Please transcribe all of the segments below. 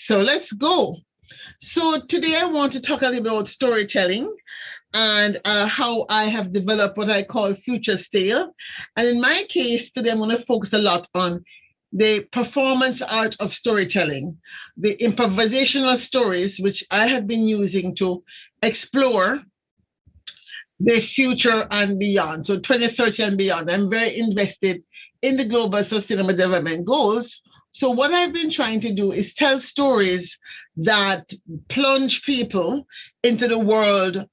so let's go. So today I want to talk a little bit about storytelling and how I have developed what I call future style. And in my case, today I'm going to focus a lot on the performance art of storytelling, the improvisational stories, which I have been using to explore the future and beyond. So 2030 and beyond. I'm very invested in the Global Sustainable Development Goals. So what I've been trying to do is tell stories that plunge people into the world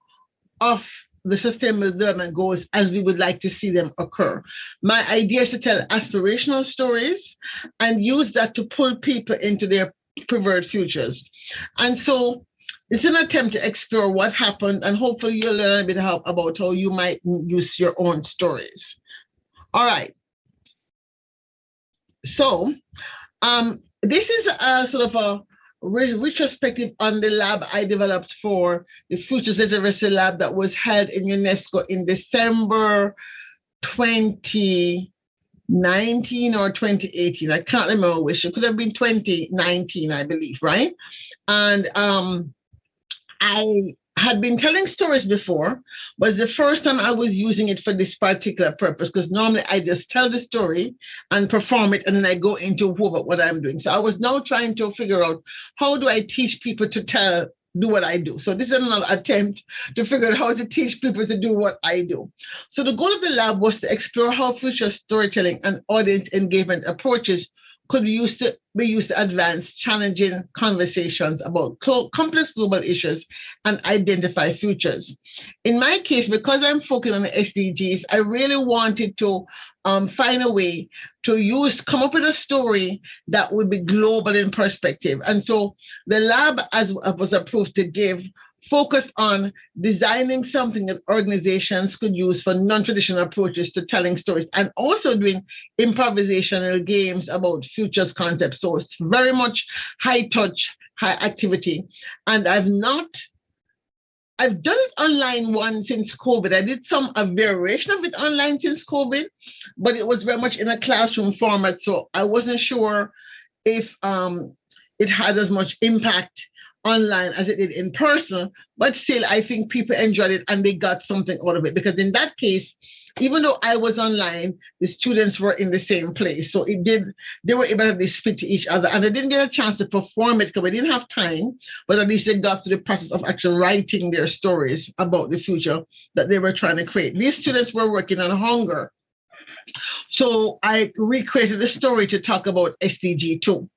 of the Sustainable Development Goals as we would like to see them occur. My idea is to tell aspirational stories and use that to pull people into their preferred futures. And so it's an attempt to explore what happened, and hopefully you'll learn a bit about how you might use your own stories. All right. So this is a sort of a retrospective on the lab I developed for the Futures Literacy Lab that was held in UNESCO in December 2019 or 2018. I can't remember which. It could have been 2019, I believe, right? And I had been telling stories before, but it's the first time I was using it for this particular purpose, because normally I just tell the story and perform it, and then I go into what I'm doing. So I was now trying to figure out, how do I teach people to do what I do? So this is another attempt to figure out how to teach people to do what I do. So the goal of the lab was to explore how future storytelling and audience engagement approaches could be used to advance challenging conversations about complex global issues and identify futures. In my case, because I'm focused on the SDGs, I really wanted to find a way to come up with a story that would be global in perspective. And so the lab, as was approved to give, focused on designing something that organizations could use for non-traditional approaches to telling stories, and also doing improvisational games about futures concepts. So it's very much high touch, high activity. And I've done it online once since COVID. I did a variation of it online since COVID, but it was very much in a classroom format. So I wasn't sure if it had as much impact online as it did in person, but still I think people enjoyed it and they got something out of it, because in that case, even though I was online, the students were in the same place. So they were able to speak to each other, and they didn't get a chance to perform it because we didn't have time, but at least they got through the process of actually writing their stories about the future that they were trying to create. These students were working on hunger. So I recreated the story to talk about SDG 2.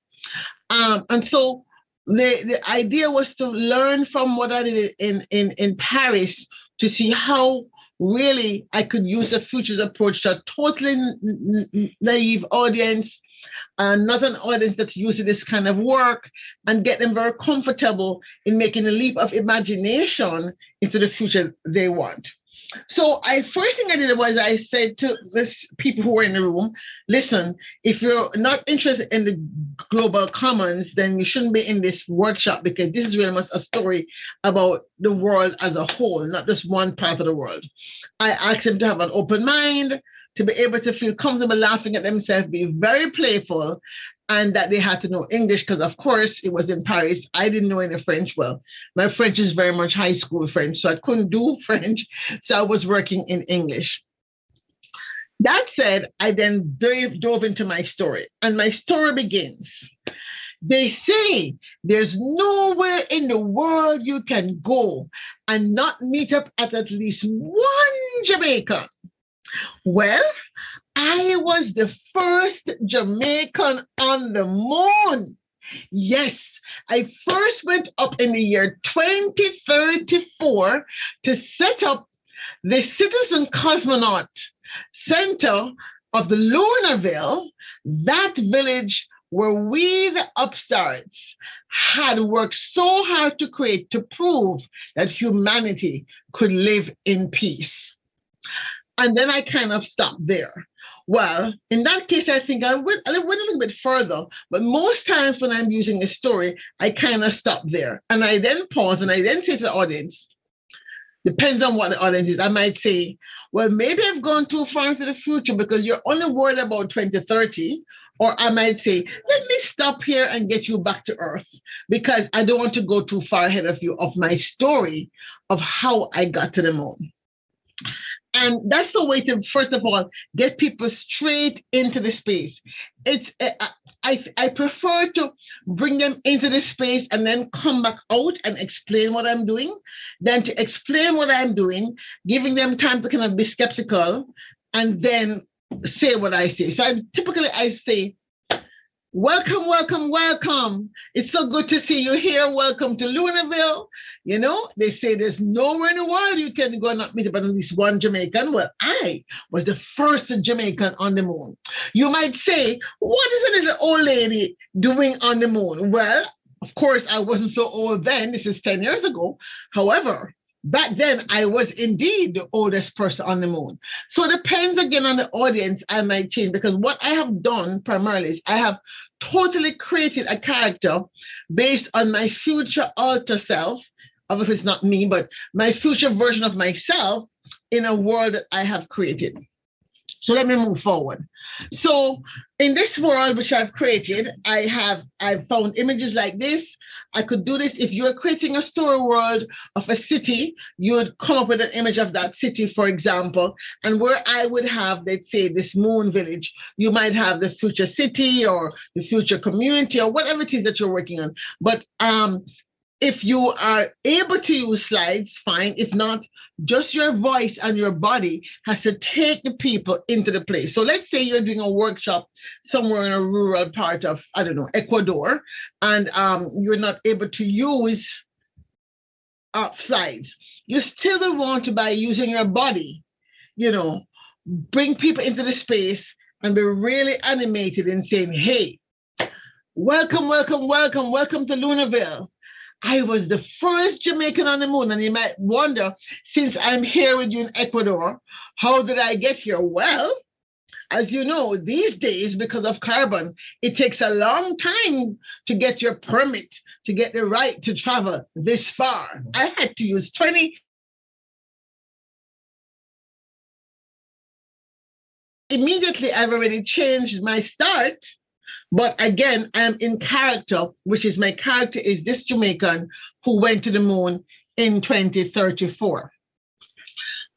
And so the idea was to learn from what I did in Paris to see how really I could use the futures approach to a totally naive audience, not an audience that's used to this kind of work, and get them very comfortable in making a leap of imagination into the future they want. So first thing I did was I said to people who were in the room, listen, if you're not interested in the global commons, then you shouldn't be in this workshop, because this is very much a story about the world as a whole, not just one part of the world. I asked them to have an open mind, to be able to feel comfortable laughing at themselves, be very playful, and that they had to know English, because of course it was in Paris. I didn't know any French well. My French is very much high school French, so I couldn't do French. So I was working in English. That said, I then dove into my story, and my story begins. They say there's nowhere in the world you can go and not meet up at least one Jamaican. Well, I was the first Jamaican on the moon. Yes, I first went up in the year 2034 to set up the Citizen Cosmonaut Center of the Lunarville, that village where we, the upstarts, had worked so hard to create, to prove that humanity could live in peace. And then I kind of stopped there. Well, in that case, I think I went a little bit further, but most times when I'm using a story, I kind of stop there. And I then pause and I then say to the audience, depends on what the audience is, I might say, well, maybe I've gone too far into the future because you're only worried about 2030. Or I might say, let me stop here and get you back to Earth because I don't want to go too far ahead of you of my story of how I got to the moon. And that's the way to, first of all, get people straight into the space. It's I prefer to bring them into the space and then come back out and explain what I'm doing, than to explain what I'm doing, giving them time to kind of be skeptical, and then say what I say. So I say, welcome, welcome, welcome. It's so good to see you here. Welcome to Lunarville. You know, they say there's nowhere in the world you can go and not meet up at least one Jamaican. Well, I was the first Jamaican on the moon. You might say, what is a little old lady doing on the moon? Well, of course, I wasn't so old then. This is 10 years ago. However, back then, I was indeed the oldest person on the moon. So it depends again on the audience. I might change, because what I have done primarily is I have totally created a character based on my future alter self. Obviously, it's not me, but my future version of myself in a world that I have created. So let me move forward. So in this world which I've created, I've found images like this. I could do this if you're creating a story world of a city, you would come up with an image of that city, for example, and where I would have, let's say, this moon village, you might have the future city or the future community or whatever it is that you're working on. But if you are able to use slides, fine. If not, just your voice and your body has to take the people into the place. So let's say you're doing a workshop somewhere in a rural part of, I don't know, Ecuador, and you're not able to use slides. You still will want to, by using your body, you know, bring people into the space and be really animated in saying, hey, welcome, welcome, welcome, welcome to Lunarville. I was the first Jamaican on the moon. And you might wonder, since I'm here with you in Ecuador, how did I get here? Well, as you know, these days, because of carbon, it takes a long time to get your permit, to get the right to travel this far. I had to use 20. Immediately, I've already changed my start. But again, I'm in character, which is my character is this Jamaican who went to the moon in 2034.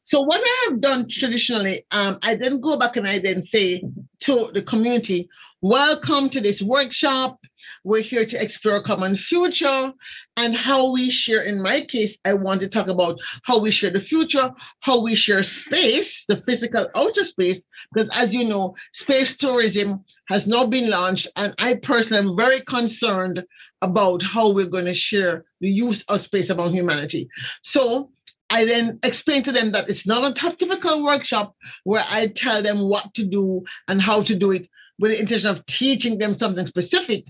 So what I have done traditionally, I then go back and I then say to the community, welcome to this workshop. We're here to explore a common future and how we share. In my case, I want to talk about how we share the future, how we share space, the physical outer space, because as you know, space tourism has now been launched. And I personally am very concerned about how we're going to share the use of space among humanity. So I then explain to them that it's not a typical workshop where I tell them what to do and how to do it with the intention of teaching them something specific.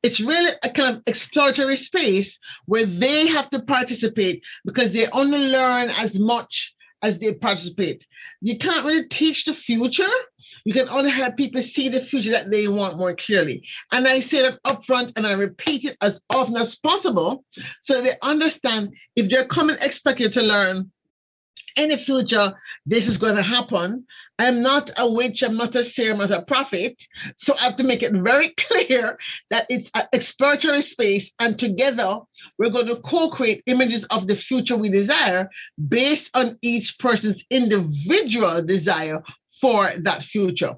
It's really a kind of exploratory space where they have to participate because they only learn as much as they participate. You can't really teach the future. You can only help people see the future that they want more clearly. And I say that upfront and I repeat it as often as possible so that they understand if they're coming expected to learn in the future, this is going to happen. I'm not a witch, I'm not a seer, I'm not a prophet. So I have to make it very clear that it's an exploratory space, and together we're going to co-create images of the future we desire based on each person's individual desire for that future.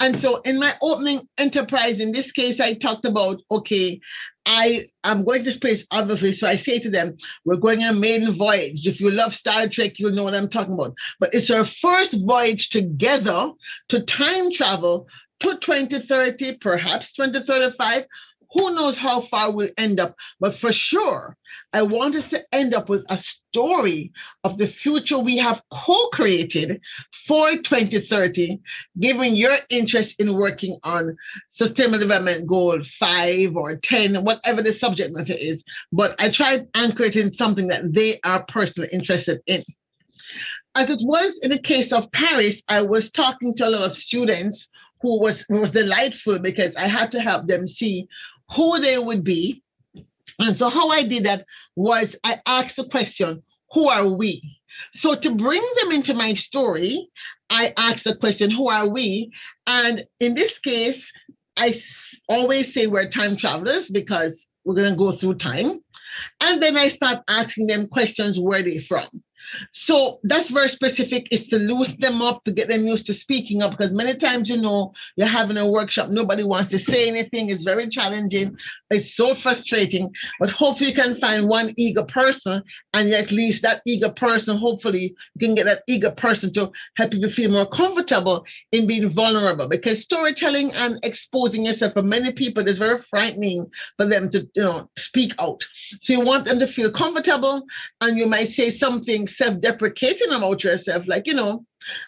And so in my opening enterprise, in this case, I talked about, okay, I am going to space, obviously. So I say to them, we're going on a maiden voyage. If you love Star Trek, you'll know what I'm talking about. But it's our first voyage together to time travel to 2030, perhaps 2035. Who knows how far we'll end up, but for sure, I want us to end up with a story of the future we have co-created for 2030, given your interest in working on Sustainable Development Goal 5 or 10, whatever the subject matter is. But I try to anchor it in something that they are personally interested in. As it was in the case of Paris, I was talking to a lot of students who was delightful because I had to help them see who they would be. And so how I did that was I asked the question, who are we? So to bring them into my story, I asked the question, who are we? And in this case, always say we're time travelers because we're going to go through time. And then I start asking them questions, where they're from. So that's very specific, is to loosen them up, to get them used to speaking up, because many times, you're having a workshop, nobody wants to say anything. It's very challenging. It's so frustrating, but hopefully you can find one eager person, and at least that eager person, hopefully you can get that eager person to help you feel more comfortable in being vulnerable, because storytelling and exposing yourself for many people is very frightening for them to, speak out. So you want them to feel comfortable, and you might say something self-deprecating about yourself, like,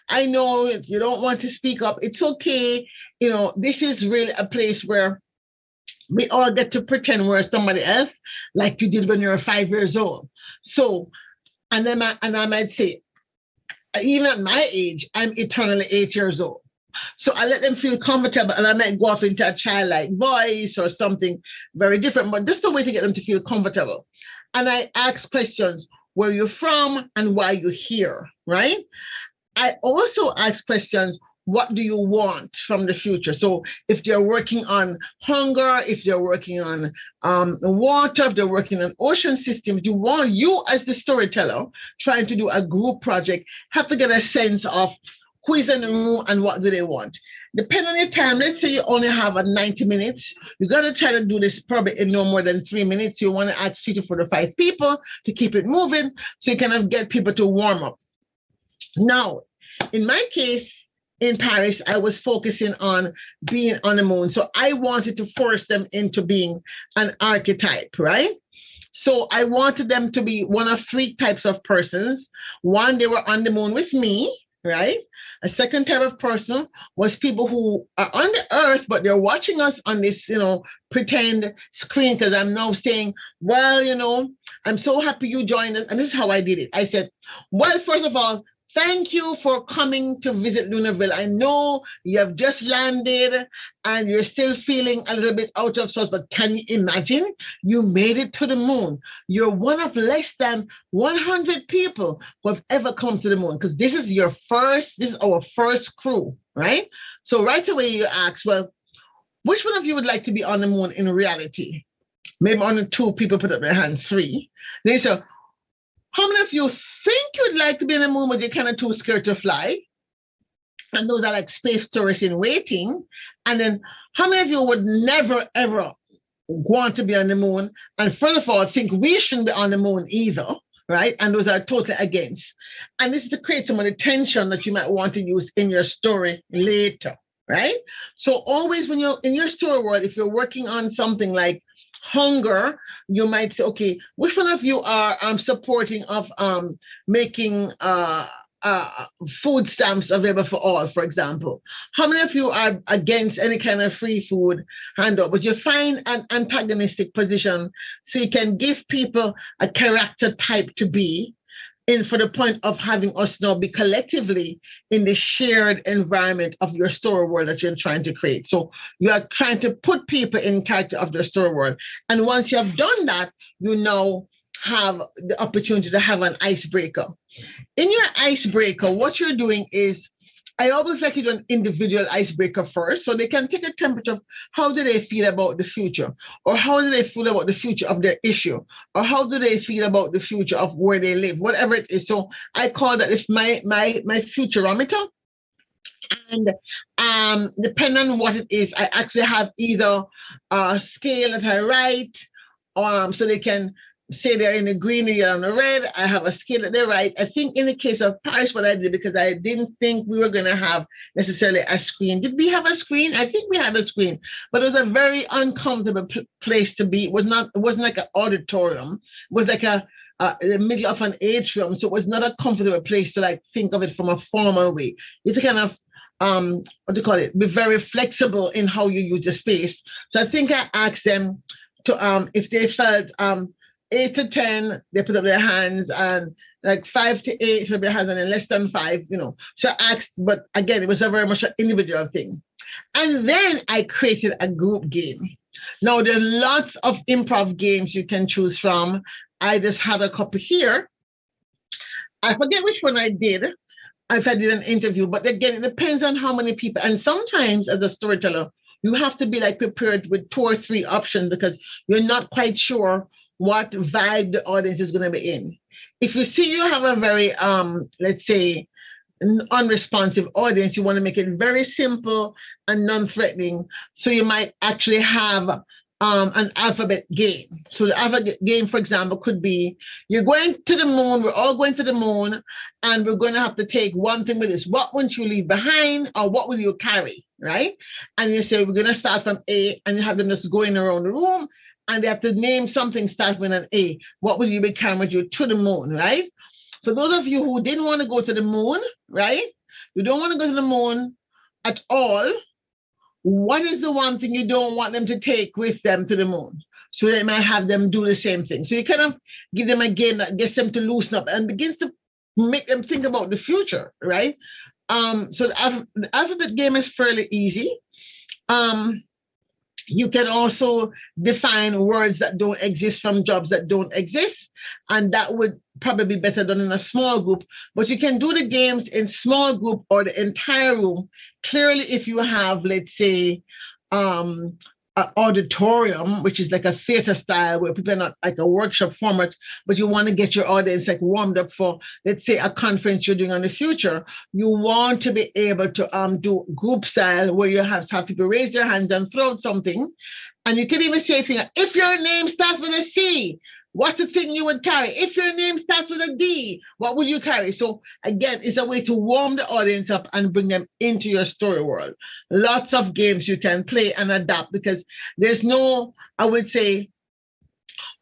I know you don't want to speak up. It's okay. This is really a place where we all get to pretend we're somebody else, like you did when you were 5 years old. So, and I might say, even at my age, I'm eternally 8 years old. So I let them feel comfortable, and I might go off into a childlike voice or something very different, but just a way to get them to feel comfortable. And I ask questions: where you're from and why you're here, right? I also ask questions: what do you want from the future? So if they're working on hunger, if they're working on water, if they're working on ocean systems, you as the storyteller trying to do a group project have to get a sense of who is in the room and what do they want. Depending on your time, let's say you only have 90 minutes, you got to try to do this probably in no more than 3 minutes. You want to add 3 to 4 to 5 people to keep it moving, so you can get people to warm up. Now, in my case, in Paris, I was focusing on being on the moon. So I wanted to force them into being an archetype, right? So I wanted them to be one of 3 types of persons. One, they were on the moon with me, right? A second type of person was people who are on the earth, but they're watching us on this, pretend screen, because I'm now saying, well, I'm so happy you joined us. And this is how I did it. I said, well, first of all, thank you for coming to visit Lunarville. I know you have just landed and you're still feeling a little bit out of sorts, but can you imagine? You made it to the moon. You're one of less than 100 people who have ever come to the moon, because this is our first crew, right? So right away you ask, well, which one of you would like to be on the moon in reality? Maybe only 2 people put up their hands, 3. They say, how many of you think you'd like to be on the moon, but you're kind of too scared to fly? And those are like space tourists in waiting. And then how many of you would never, ever want to be on the moon? And first of all, think we shouldn't be on the moon either, right? And those are totally against. And this is to create some of the tension that you might want to use in your story later, right? So always when you're in your story world, if you're working on something like hunger, you might say, okay, which one of you are supporting of making food stamps available for all, for example? How many of you are against any kind of free food handout? But you find an antagonistic position so you can give people a character type to be in, for the point of having us now be collectively in the shared environment of your story world that you're trying to create. So you are trying to put people in character of your story world. And once you have done that, you now have the opportunity to have an icebreaker. In your icebreaker, what you're doing is, I always like to do an individual icebreaker first, so they can take a temperature of how do they feel about the future, or how do they feel about the future of their issue, or how do they feel about the future of where they live, whatever it is. So I call that if my futurometer. And depending on what it is, I actually have either a scale that I write, so they can say they're in the green or you're on the red. I have a scale that they write. I think in the case of Paris, what I did, because I didn't think we were going to have necessarily a screen. Did we have a screen? I think we had a screen, but it was a very uncomfortable place to be. It wasn't like an auditorium. It was like in the middle of an atrium. So it was not a comfortable place to like think of it from a formal way. You have to kind of, be very flexible in how you use the space. So I think I asked them to, if they felt, 8 to 10, they put up their hands, and like 5 to 8 put up their hands, and then less than 5, So I asked, but again, it was a very much an individual thing. And then I created a group game. Now, there's lots of improv games you can choose from. I just had a couple here. I forget which one I did, if I did an interview, but again, it depends on how many people. And sometimes as a storyteller, you have to be like prepared with 2 or 3 options because you're not quite sure what vibe the audience is going to be in. If you see you have a very, let's say, unresponsive audience, you want to make it very simple and non-threatening. So you might actually have an alphabet game. So the alphabet game, for example, could be you're going to the moon, we're all going to the moon, and we're going to have to take one thing with us. What won't you leave behind, or what will you carry, right? And you say, we're going to start from A, and you have them just going around the room, and they have to name something starting with an A. What will you be carrying with you to the moon, right? For those of you who didn't want to go to the moon, right? You don't want to go to the moon at all. What is the one thing you don't want them to take with them to the moon? So they might have them do the same thing. So you kind of give them a game that gets them to loosen up and begins to make them think about the future, right? So the alphabet game is fairly easy. You can also define words that don't exist from jobs that don't exist, and that would probably be better done in a small group. But you can do the games in small group or the entire room. Clearly, if you have, let's say, an auditorium, which is like a theater style where people are not like a workshop format, but you want to get your audience like warmed up for, let's say, a conference you're doing on the future, you want to be able to do group style where you have people raise their hands and throw out something. And you can even say, if your name starts with a C, what's the thing you would carry? If your name starts with a D, what would you carry? So again, it's a way to warm the audience up and bring them into your story world. Lots of games you can play and adapt because there's no, I would say,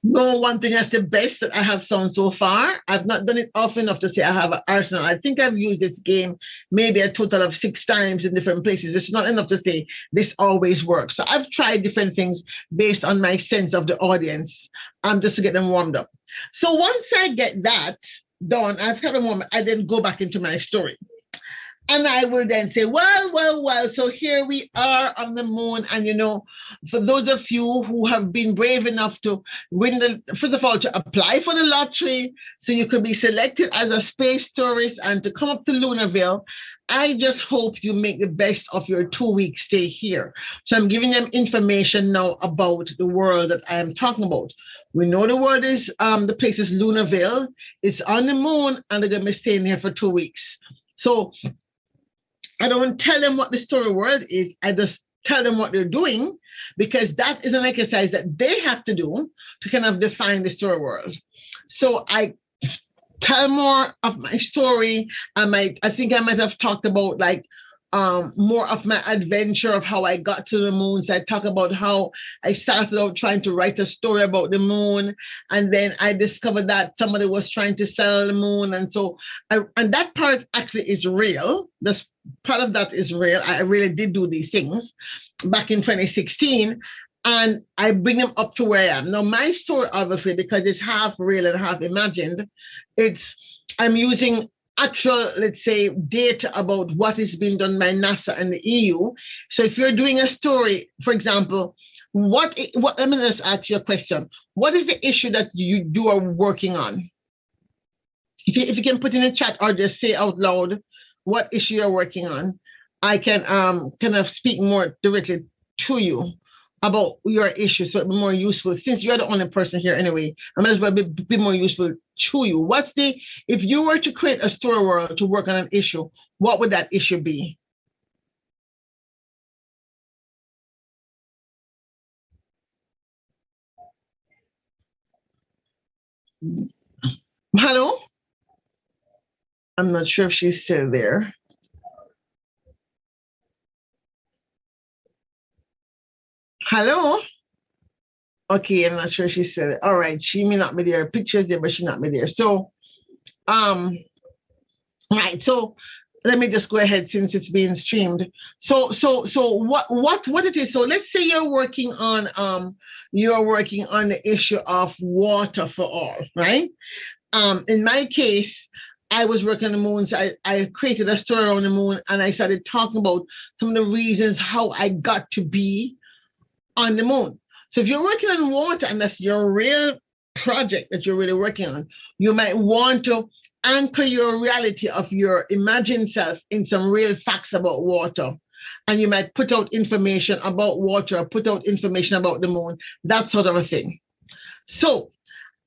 no one thing that's the best that I have found so far. I've not done it often enough to say I have an arsenal. I think I've used this game maybe a total of 6 times in different places. It's not enough to say this always works. So I've tried different things based on my sense of the audience, just to get them warmed up. So once I get that done, I've got a moment, I then go back into my story. And I will then say, well, so here we are on the moon. And, for those of you who have been brave enough to win first of all, to apply for the lottery, so you could be selected as a space tourist and to come up to Lunarville, I just hope you make the best of your 2-week stay here. So I'm giving them information now about the world that I am talking about. We know the world is, the place is Lunarville. It's on the moon, and they're going to be staying here for 2 weeks. So I don't tell them what the story world is. I just tell them what they're doing, because that is an exercise that they have to do to kind of define the story world. So I tell more of my story. I think I might have talked about like more of my adventure of how I got to the moon. So I talk about how I started out trying to write a story about the moon, and then I discovered that somebody was trying to sell the moon, and so and that part actually is real. This part of that is real. I really did do these things back in 2016, and I bring them up to where I am now. My story, obviously, because it's half real and half imagined, I'm using actual, let's say, data about what is being done by NASA and the EU. So if you're doing a story, for example, let me just ask you a question. What is the issue that you are working on? If you can put in the chat or just say out loud what issue you're working on, I can kind of speak more directly to you about your issue, so it'll be more useful. Since you're the only person here anyway, I might as well be more useful to you. If you were to create a story world to work on an issue, what would that issue be? Hello? I'm not sure if she's still there. Hello? Okay, I'm not sure she said it. All right, she may not be there. Pictures there, but she's not be there. So, right. So let me just go ahead since it's being streamed. So what it is? So let's say you're working on the issue of water for all, right? In my case, I was working on the moon. So I created a story around the moon, and I started talking about some of the reasons how I got to be on the moon. So if you're working on water and that's your real project that you're really working on, you might want to anchor your reality of your imagined self in some real facts about water. and you might put out information about water, put out information about the moon, that sort of a thing. So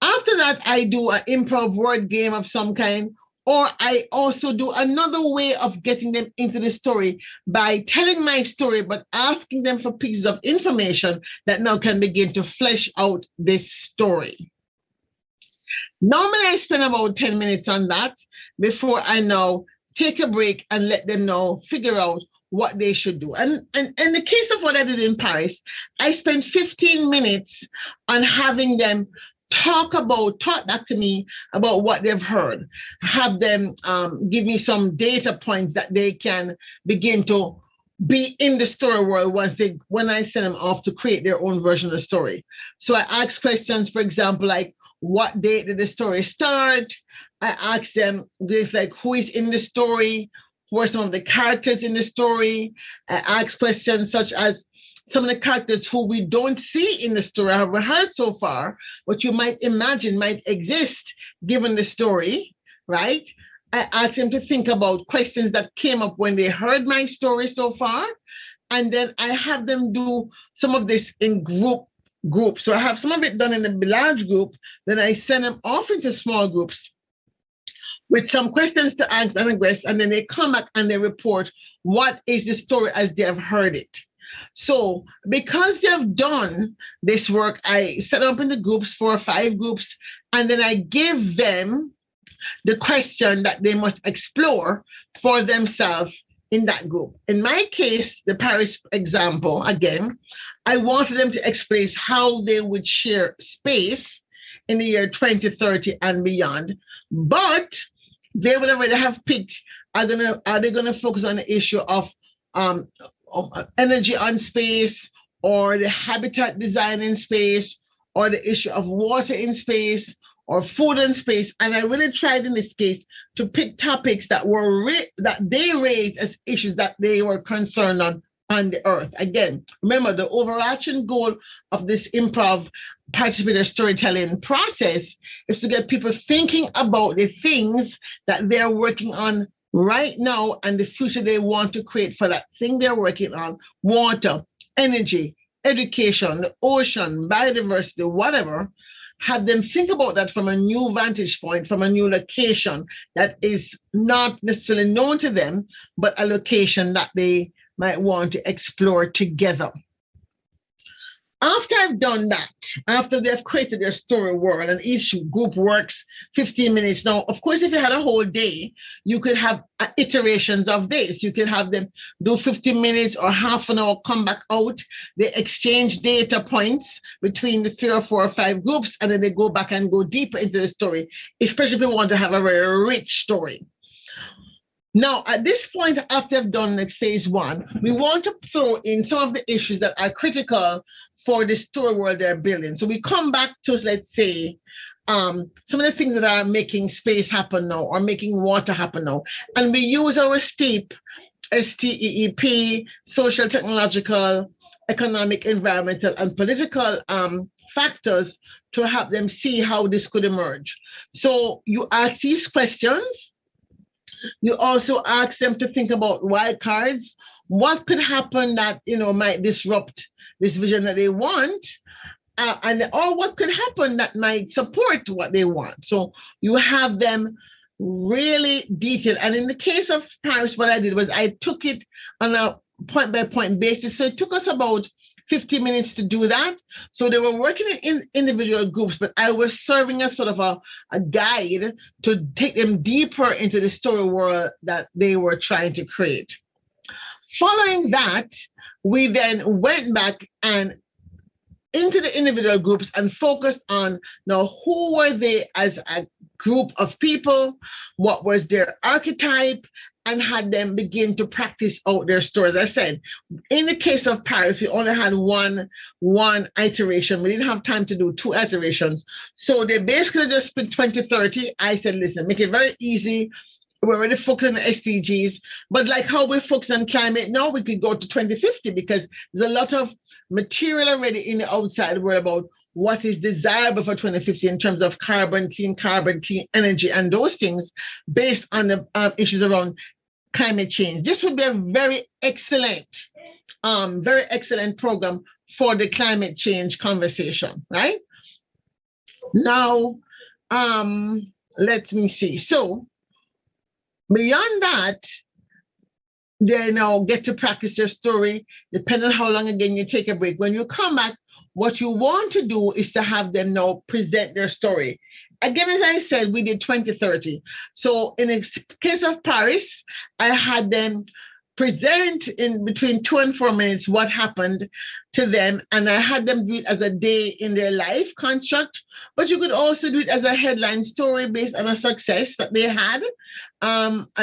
after that, I do an improv word game of some kind, or I also do another way of getting them into the story by telling my story, but asking them for pieces of information that now can begin to flesh out this story. Normally, I spend about 10 minutes on that before I now take a break and let them know, figure out what they should do. And in the case of what I did in Paris, I spent 15 minutes on having them talk back to me about what they've heard, have them give me some data points that they can begin to be in the story world when I send them off to create their own version of the story. So I ask questions, for example, like, what date did the story start? I ask them things like, who is in the story? Who are some of the characters in the story? I ask questions such as some of the characters who we don't see in the story, I haven't heard so far, but you might imagine might exist given the story, right? I ask them to think about questions that came up when they heard my story so far. And then I have them do some of this in groups. So I have some of it done in a large group, then I send them off into small groups with some questions to ask and address, and then they come back and they report what is the story as they have heard it. So because they have done this work, I set up in the groups, 4 or 5 groups, and then I give them the question that they must explore for themselves in that group. In my case, the Paris example, again, I wanted them to express how they would share space in the year 2030 and beyond. But they would already have picked, are they going to focus on the issue of energy on space, or the habitat design in space, or the issue of water in space, or food in space. And I really tried in this case to pick topics that were that they raised as issues that they were concerned on the earth. Again, remember, the overarching goal of this improv participator storytelling process is to get people thinking about the things that they're working on right now and the future they want to create for that thing they're working on: water, energy, education, the ocean, biodiversity, whatever. Have them think about that from a new vantage point, from a new location that is not necessarily known to them, but a location that they might want to explore together. After I've done that, after they've created their story world, and each group works 15 minutes. Now, of course, if you had a whole day, you could have iterations of this. You could have them do 15 minutes or half an hour, come back out. They exchange data points between the 3 or 4 or 5 groups, and then they go back and go deeper into the story, especially if you want to have a very rich story. Now, at this point, after I've done like phase 1, we want to throw in some of the issues that are critical for the story world they're building. So we come back to, let's say, some of the things that are making space happen now or making water happen now. And we use our STEEP, STEEP, social, technological, economic, environmental, and political factors to help them see how this could emerge. So you ask these questions. You also ask them to think about wild cards. What could happen that might disrupt this vision that they want, or what could happen that might support what they want? So you have them really detailed. And in the case of Paris, what I did was I took it on a point-by-point basis. So it took us about 50 minutes to do that. So they were working in individual groups, but I was serving as sort of a guide to take them deeper into the story world that they were trying to create. Following that, we then went back and into the individual groups and focused on now who were they as a group of people, what was their archetype, and had them begin to practice out their stories. As I said, in the case of Paris, we only had one iteration. We didn't have time to do 2 iterations. So they basically just picked 2030. I said, listen, make it very easy. We're already focusing on SDGs, but like how we focus on climate now, we could go to 2050 because there's a lot of material already in the outside world about what is desirable for 2050 in terms of clean energy, and those things based on the issues around climate change. This would be a very excellent program for the climate change conversation, right? Now, let me see. So beyond that, they now get to practice their story, depending on how long again you take a break. When you come back, what you want to do is to have them now present their story. Again, as I said, we did 2030. So in the case of Paris, I had them present in between 2 and 4 minutes what happened to them, and I had them do it as a day in their life construct, but you could also do it as a headline story based on a success that they had,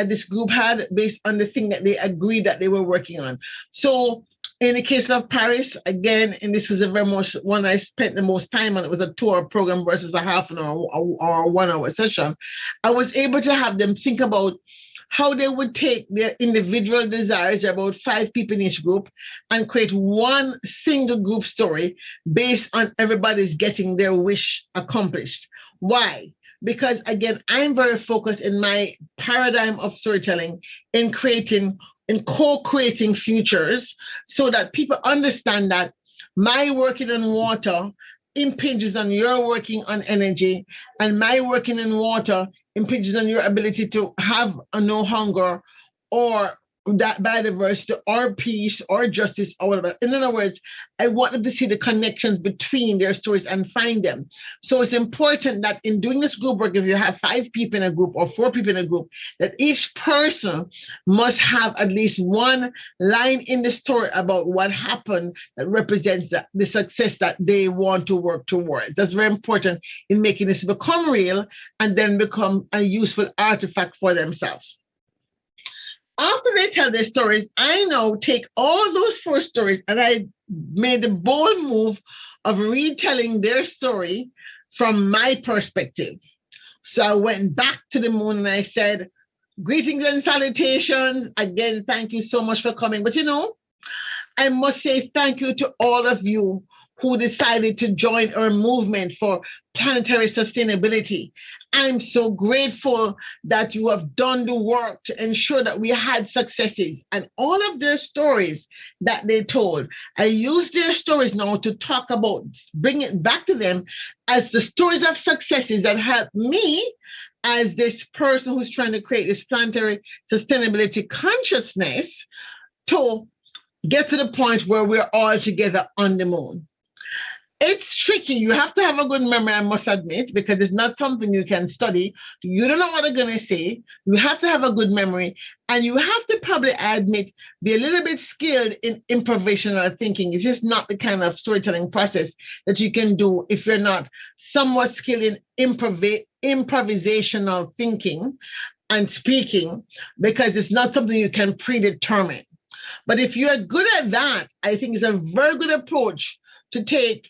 this group had, based on the thing that they agreed that they were working on. So in the case of Paris, again, and this is the very most one I spent the most time on, it was a 2-hour program versus a half an hour or a 1 hour session. I was able to have them think about how they would take their individual desires, about 5 people in each group, and create one single group story based on everybody's getting their wish accomplished. Why? Because again, I'm very focused in my paradigm of storytelling in co-creating futures, so that people understand that my working on water impinges on your working on energy, and my working in water impinges on your ability to have a no hunger or that biodiversity or peace or justice or whatever. In other words, I want them to see the connections between their stories and find them. So it's important that in doing this group work, if you have 5 people in a group or 4 people in a group, that each person must have at least one line in the story about what happened that represents the success that they want to work towards. That's very important in making this become real and then become a useful artifact for themselves. After they tell their stories, I now take all those 4 stories and I made the bold move of retelling their story from my perspective. So I went back to the moon and I said, greetings and salutations. Again, thank you so much for coming. But I must say thank you to all of you who decided to join our movement for planetary sustainability. I'm so grateful that you have done the work to ensure that we had successes, and all of their stories that they told. I use their stories now to talk about, bring it back to them as the stories of successes that help me as this person who's trying to create this planetary sustainability consciousness to get to the point where we're all together on the moon. It's tricky. You have to have a good memory, I must admit, because it's not something you can study. You don't know what they're going to say. You have to have a good memory. And you have to probably, I admit, be a little bit skilled in improvisational thinking. It's just not the kind of storytelling process that you can do if you're not somewhat skilled in improvisational thinking and speaking, because it's not something you can predetermine. But if you're good at that, I think it's a very good approach to take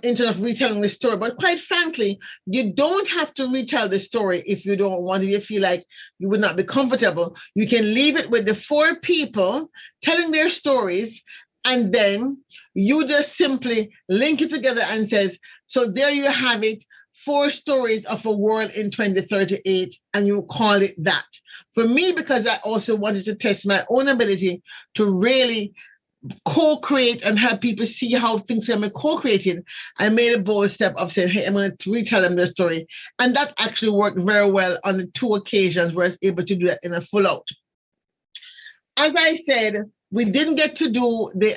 instead of retelling the story. But quite frankly, you don't have to retell the story if you don't want to. If you feel like you would not be comfortable, you can leave it with the 4 people telling their stories, and then you just simply link it together and says, so there you have it, 4 stories of a world in 2038, and you call it that. For me, because I also wanted to test my own ability to really co-create and have people see how things can be co-created, I made a bold step of saying, hey, I'm going to retell them the story. And that actually worked very well on the 2 occasions where I was able to do that in a full out. As I said, we didn't get to do the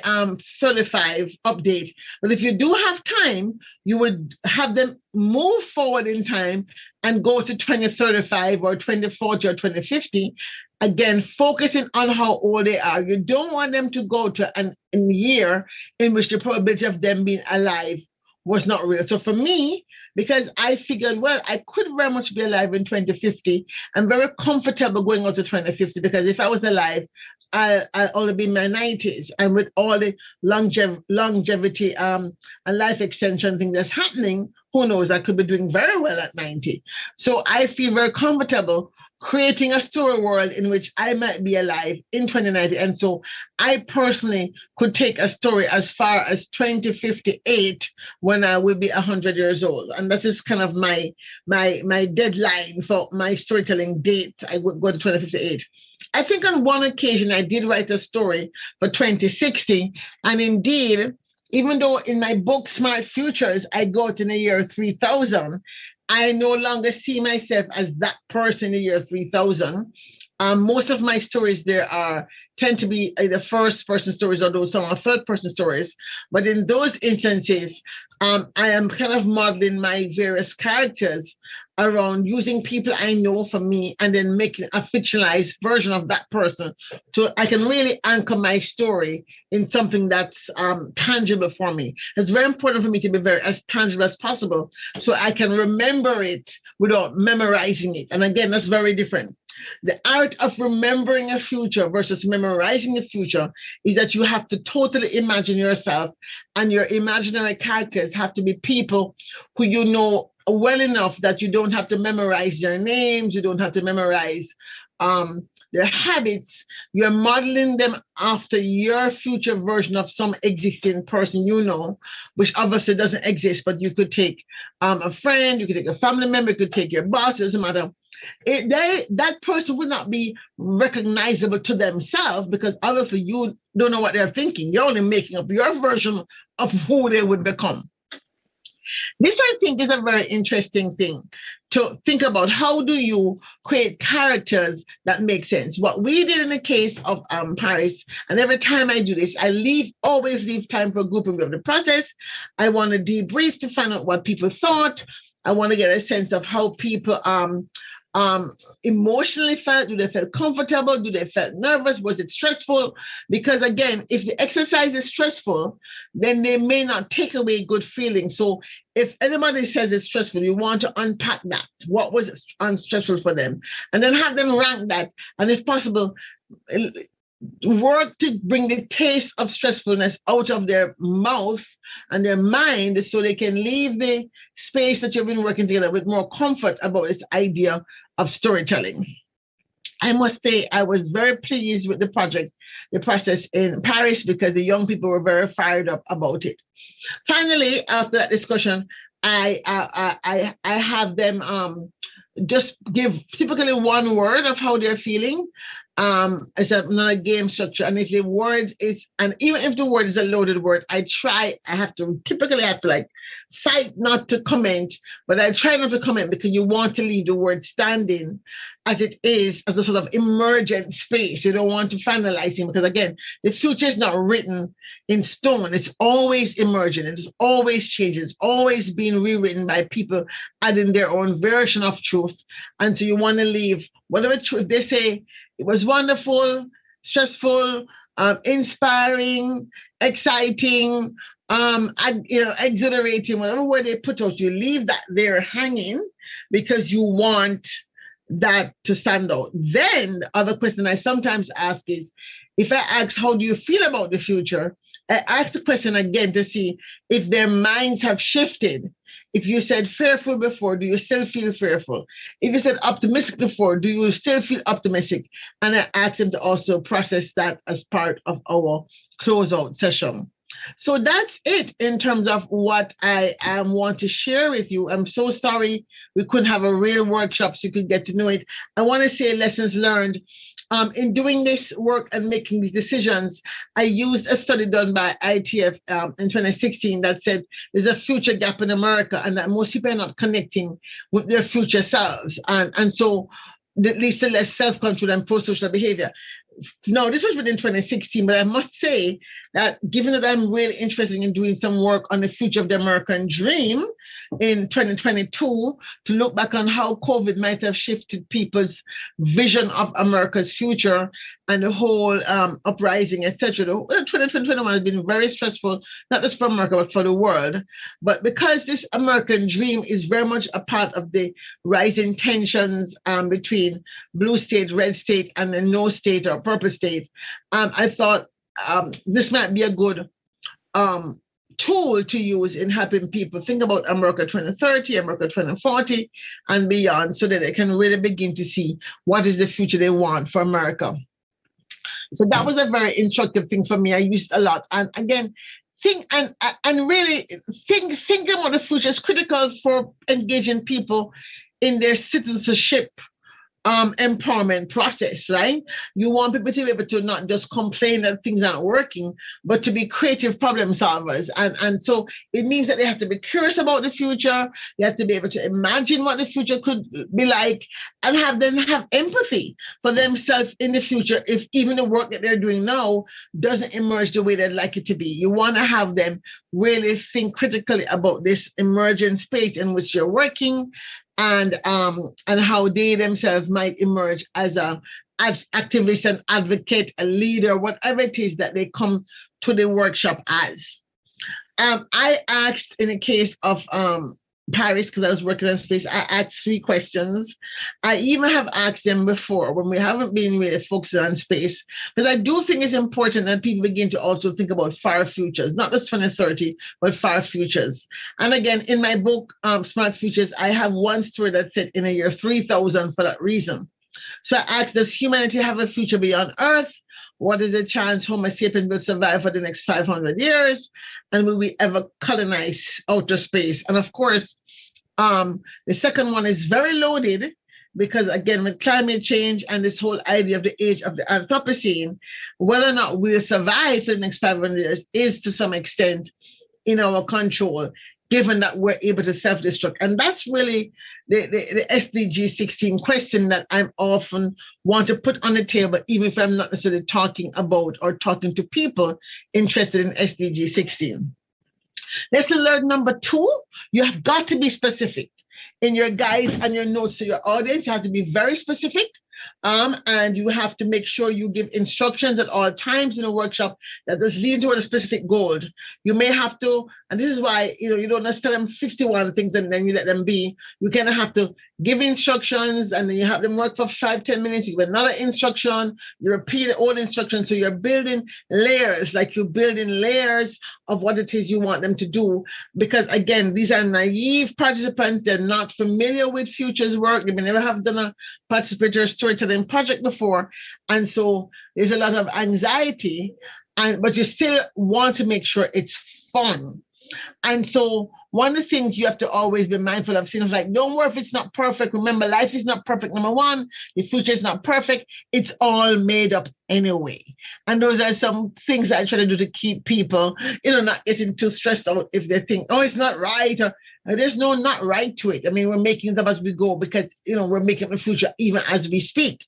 35 update, but if you do have time, you would have them move forward in time and go to 2035 or 2040 or 2050. Again, focusing on how old they are. You don't want them to go to a year in which the probability of them being alive was not real. So for me, because I figured, well, I could very much be alive in 2050. I'm very comfortable going out to 2050, because if I was alive, I'll only be in my 90s. And with all the longevity and life extension thing that's happening, who knows, I could be doing very well at 90. So I feel very comfortable creating a story world in which I might be alive in 2090. And so I personally could take a story as far as 2058 when I will be 100 years old. And that is kind of my deadline for my storytelling date. I would go to 2058. I think on one occasion I did write a story for 2060. And indeed, even though in my book, Smart Futures, I go out in the year 3000, I no longer see myself as that person in the year 3000. Most of my stories tend to be either first person stories or those some are third person stories. But in those instances, I am kind of modeling my various characters around using people I know for me and then making a fictionalized version of that person. So I can really anchor my story in something that's tangible for me. It's very important for me to be very as tangible as possible so I can remember it without memorizing it. And again, that's very different. The art of remembering a future versus memorizing a future is that you have to totally imagine yourself, and your imaginary characters have to be people who you know well enough that you don't have to memorize their names, you don't have to memorize their habits. You're modeling them after your future version of some existing person you know, which obviously doesn't exist, but you could take a friend, you could take a family member, you could take your boss, it doesn't matter. That person would not be recognizable to themselves because obviously you don't know what they're thinking. You're only making up your version of who they would become. This, I think, is a very interesting thing to think about. How do you create characters that make sense? What we did in the case of Paris, and every time I do this, I always leave time for a group of the process. I want to debrief to find out what people thought. I want to get a sense of how people emotionally felt. Do they feel comfortable? Do they feel nervous? Was it stressful? Because again, if the exercise is stressful, then they may not take away good feelings. So if anybody says it's stressful, you want to unpack that. What was unstressful for them? And then have them rank that. And if possible, work to bring the taste of stressfulness out of their mouth and their mind so they can leave the space that you've been working together with more comfort about this idea of storytelling. I must say I was very pleased with the process in Paris, because the young people were very fired up about it. Finally, after that discussion, I have them just give typically one word of how they're feeling. It's not a game structure. And if the word is, and even if the word is a loaded word, I typically have to like fight not to comment, but I try not to comment because you want to leave the word standing as it is, as a sort of emergent space. You don't want to finalize it because again, the future is not written in stone. It's always emerging. It's always changing. It's always being rewritten by people adding their own version of truth. And so you want to leave whatever truth they say. It was wonderful, stressful, inspiring, exciting, exhilarating, whatever word they put out, you leave that there hanging because you want that to stand out. Then the other question I sometimes ask is, if I ask, how do you feel about the future? I ask the question again to see if their minds have shifted. If you said fearful before, do you still feel fearful? If you said optimistic before, do you still feel optimistic? And I ask them to also process that as part of our closeout session. So that's it in terms of what I want to share with you. I'm so sorry we couldn't have a real workshop so you could get to know it. I want to say lessons learned. In doing this work and making these decisions, I used a study done by ITF in 2016 that said there's a future gap in America and that most people are not connecting with their future selves. And so that leads to less self-control and pro-social behavior. No, this was within 2016, but I must say that given that I'm really interested in doing some work on the future of the American dream in 2022, to look back on how COVID might have shifted people's vision of America's future and the whole uprising, etc. 2021 has been very stressful, not just for America, but for the world. But because this American dream is very much a part of the rising tensions between blue state, red state, and the no state or purple state, I thought this might be a good tool to use in helping people think about America 2030, America 2040, and beyond, so that they can really begin to see what is the future they want for America. So that was a very instructive thing for me. I used a lot. And again, think really think about the future is critical for engaging people in their citizenship empowerment process, right? You want people to be able to not just complain that things aren't working, but to be creative problem solvers. And so it means that they have to be curious about the future. They have to be able to imagine what the future could be like, and have empathy for themselves in the future if even the work that they're doing now doesn't emerge the way they'd like it to be. You want to have them really think critically about this emergent space in which you're working, and how they themselves might emerge as a activist, an advocate, a leader, whatever it is that they come to the workshop as. I asked, in the case of Paris, because I was working in space, I asked 3 questions. I even have asked them before when we haven't been really focusing on space, because I do think it's important that people begin to also think about far futures, not just 2030, but far futures. And again, in my book, Smart Futures, I have one story that said in the year 3000 for that reason. So I asked, does humanity have a future beyond Earth? What is the chance Homo sapiens will survive for the next 500 years? And will we ever colonize outer space? And of course, the second one is very loaded, because again, with climate change and this whole idea of the age of the Anthropocene, whether or not we'll survive for the next 500 years is to some extent in our control, given that we're able to self-destruct. And that's really the SDG 16 question that I often want to put on the table, even if I'm not necessarily talking about or talking to people interested in SDG 16. Lesson learned number 2, you have got to be specific. In your guides and your notes to your audience, you have to be very specific. And you have to make sure you give instructions at all times in a workshop that is leading toward a specific goal. You may have to, and this is why you don't just tell them 51 things and then you let them be. You kind of have to give instructions, and then you have them work for 5-10 minutes. You give another instruction, you repeat the old instruction. So you're building layers, like you're building layers of what it is you want them to do. Because again, these are naive participants. They're not familiar with futures work. They may never have done a participatory storytelling project before. And so there's a lot of anxiety, but you still want to make sure it's fun. And so one of the things you have to always be mindful of, things like, don't worry if it's not perfect. Remember, life is not perfect. Number 1, the future is not perfect. It's all made up anyway. And those are some things I try to do to keep people, not getting too stressed out if they think, oh, it's not right, or there's no not right to it. I mean, we're making them as we go, because, we're making the future even as we speak.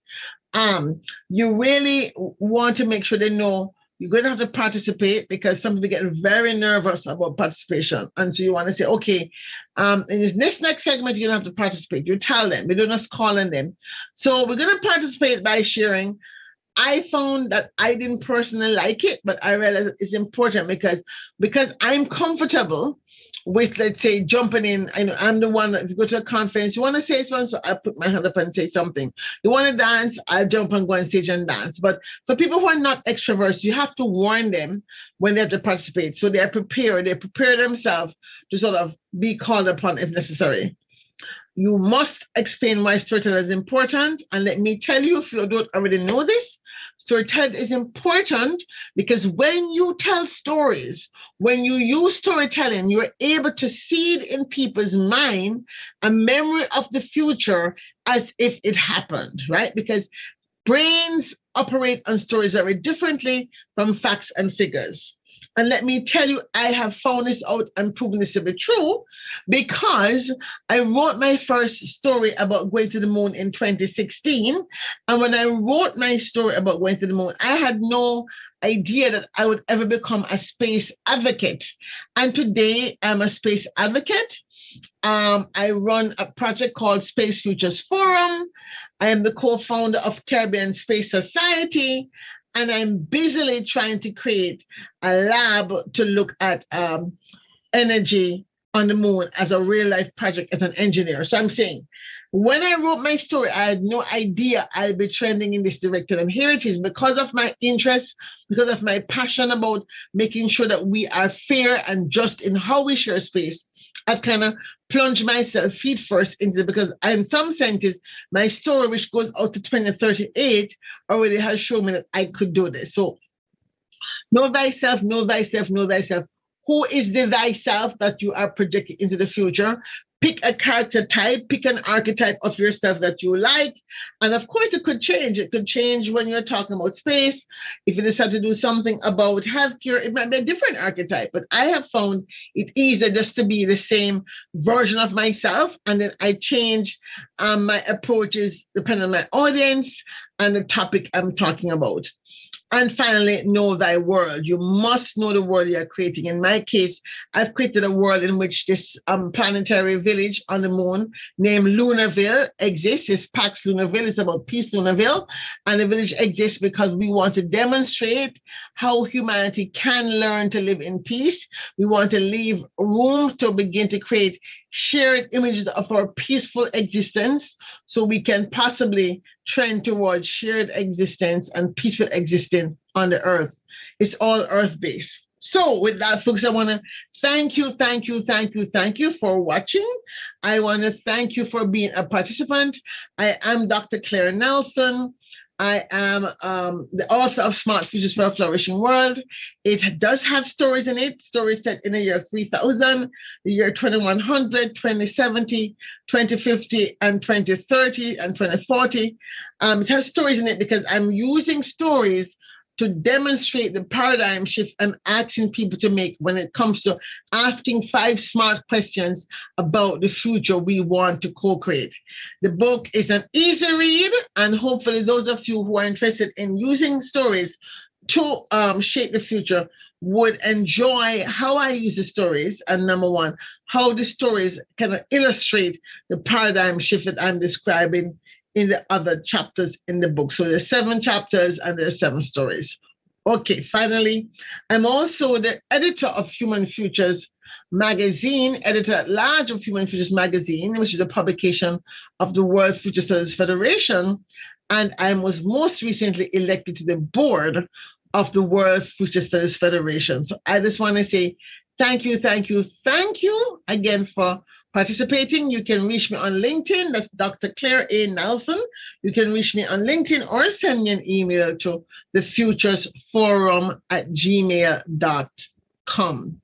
You really want to make sure they know you're going to have to participate, because some people get very nervous about participation. And so you want to say, okay, in this next segment, you're going to have to participate. You tell them, we don't just call on them. So we're going to participate by sharing. I found that I didn't personally like it, but I realized it's important because I'm comfortable with, let's say, jumping in. I'm the one, if you go to a conference, you want to say something, so I put my hand up and say something. You want to dance, I'll jump and go on stage and dance. But for people who are not extroverts, you have to warn them when they have to participate. So they prepare themselves to sort of be called upon if necessary. You must explain why storytelling is important. And let me tell you, if you don't already know this, storytelling is important because when you tell stories, when you use storytelling, you're able to seed in people's mind a memory of the future as if it happened, right? Because brains operate on stories very differently from facts and figures. And let me tell you, I have found this out and proven this to be true, because I wrote my first story about going to the moon in 2016. And when I wrote my story about going to the moon, I had no idea that I would ever become a space advocate. And today I'm a space advocate. I run a project called Space Futures Forum. I am the co-founder of Caribbean Space Society. And I'm busily trying to create a lab to look at energy on the moon as a real life project as an engineer. So I'm saying, when I wrote my story, I had no idea I'd be trending in this direction. And here it is, because of my interest, because of my passion about making sure that we are fair and just in how we share space, I've kind of plunged myself feet first into it, because in some senses, my story, which goes out to 2038, already has shown me that I could do this. So know thyself, know thyself, know thyself. Who is the thyself that you are projecting into the future? pick a character type, pick an archetype of yourself that you like. And of course, it could change. It could change when you're talking about space. If you decide to do something about healthcare, it might be a different archetype. But I have found it easier just to be the same version of myself. And then I change my approaches depending on my audience and the topic I'm talking about. And finally, know thy world. You must know the world you're creating. In my case, I've created a world in which this planetary village on the moon named Lunarville exists. It's Pax Lunarville. It's about Peace Lunarville. And the village exists because we want to demonstrate how humanity can learn to live in peace. We want to leave room to begin to create shared images of our peaceful existence so we can possibly trend towards shared existence and peaceful existence on the earth. It's all earth-based. So with that, folks, I want to thank you for watching. I want to thank you for being a participant. I am Dr. Claire Nelson. I am the author of Smart Futures for a Flourishing World. It does have stories in it, stories set in the year 3000, the year 2100, 2070, 2050, and 2030, and 2040. It has stories in it because I'm using stories to demonstrate the paradigm shift I'm asking people to make when it comes to asking 5 smart questions about the future we want to co-create. The book is an easy read, and hopefully those of you who are interested in using stories to shape the future would enjoy how I use the stories, and number one, how the stories kind of illustrate the paradigm shift that I'm describing in the other chapters in the book. So there's 7 chapters and there's 7 stories. Okay, finally, I'm also the editor of Human Futures magazine, editor at large of Human Futures magazine, which is a publication of the World Future Studies Federation. And I was most recently elected to the board of the World Future Studies Federation. So I just want to say thank you again for participating. You can reach me on LinkedIn. That's Dr. Claire A. Nelson. You can reach me on LinkedIn or send me an email to thefuturesforum@gmail.com.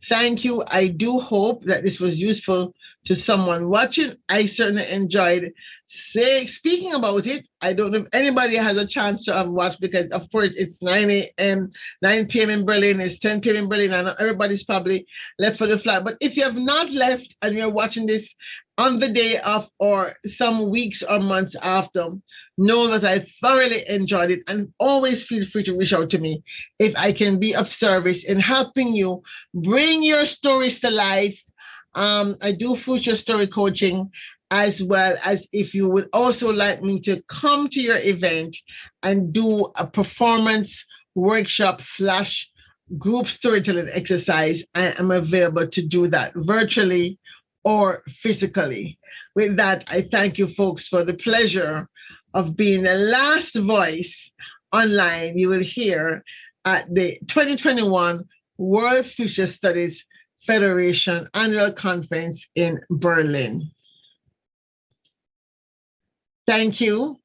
Thank you. I do hope that this was useful to someone watching. I certainly enjoyed speaking about it. I don't know if anybody has a chance to have watched because, of course, it's 9 a.m., 9 p.m. in Berlin. It's 10 p.m. in Berlin. I know everybody's probably left for the flight. But if you have not left and you're watching this on the day of or some weeks or months after, know that I thoroughly enjoyed it, and always feel free to reach out to me if I can be of service in helping you bring your stories to life. I do future story coaching, as well as if you would also like me to come to your event and do a performance workshop / group storytelling exercise, I am available to do that virtually or physically. With that, I thank you folks for the pleasure of being the last voice online you will hear at the 2021 World Future Studies Federation Annual Conference in Berlin. Thank you.